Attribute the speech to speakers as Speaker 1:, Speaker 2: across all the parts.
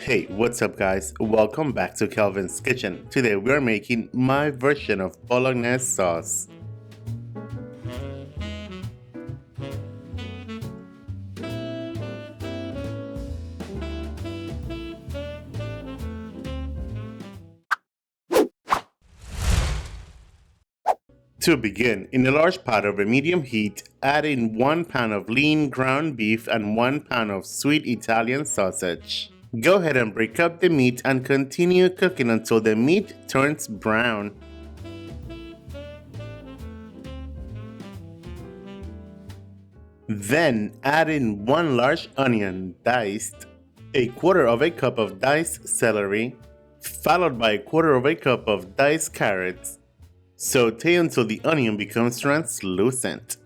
Speaker 1: Hey, what's up guys? Welcome back to Kelvin's Kitchen. Today we are making my version of Bolognese sauce. To begin, in a large pot over medium heat, add in 1 pound of lean ground beef and 1 pound of sweet Italian sausage. Go ahead and break up the meat and continue cooking until the meat turns brown. Then add in 1 large onion diced, a quarter of a cup of diced celery, followed by a quarter of a cup of diced carrots. Saute until the onion becomes translucent.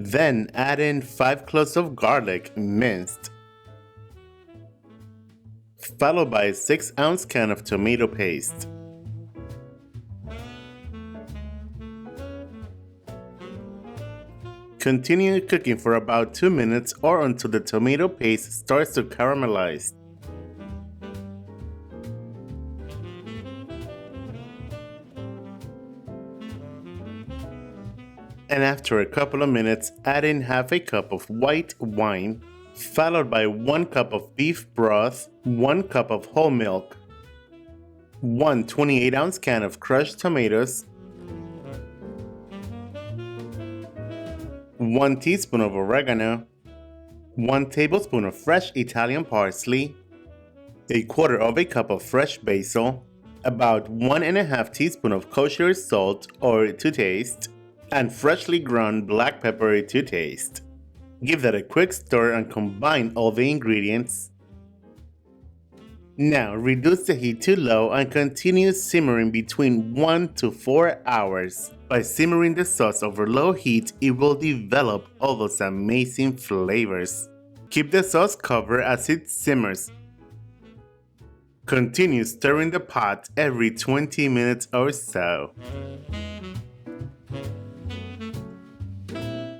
Speaker 1: Then add in 5 cloves of garlic minced, followed by a 6-ounce can of tomato paste. Continue cooking for about 2 minutes or until the tomato paste starts to caramelize. And after a couple of minutes, add in half a cup of white wine, followed by 1 cup of beef broth, 1 cup of whole milk, 1 28-ounce can of crushed tomatoes, 1 teaspoon of oregano, 1 tablespoon of fresh Italian parsley, a quarter of a cup of fresh basil, about 1.5 teaspoons of kosher salt or to taste, and freshly ground black pepper to taste. Give that a quick stir and combine all the ingredients. Now reduce the heat to low and continue simmering between 1 to 4 hours. By simmering the sauce over low heat, it will develop all those amazing flavors. Keep the sauce covered as it simmers. Continue stirring the pot every 20 minutes or so.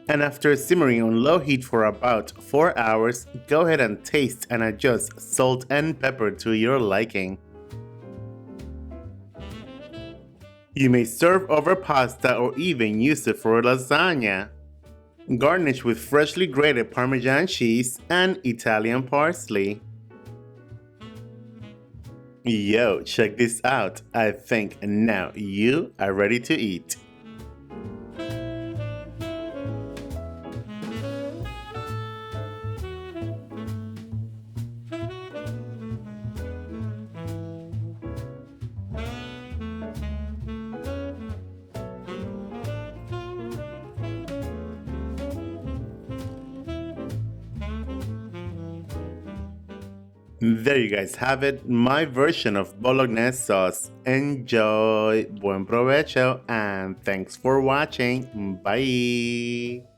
Speaker 1: And after simmering on low heat for about 4 hours, go ahead and taste and adjust salt and pepper to your liking. You may serve over pasta or even use it for lasagna. Garnish with freshly grated Parmesan cheese and Italian parsley. Yo, check this out. I think now you are ready to eat. There you guys have it, my version of Bolognese sauce. Enjoy, buen provecho, and thanks for watching. Bye!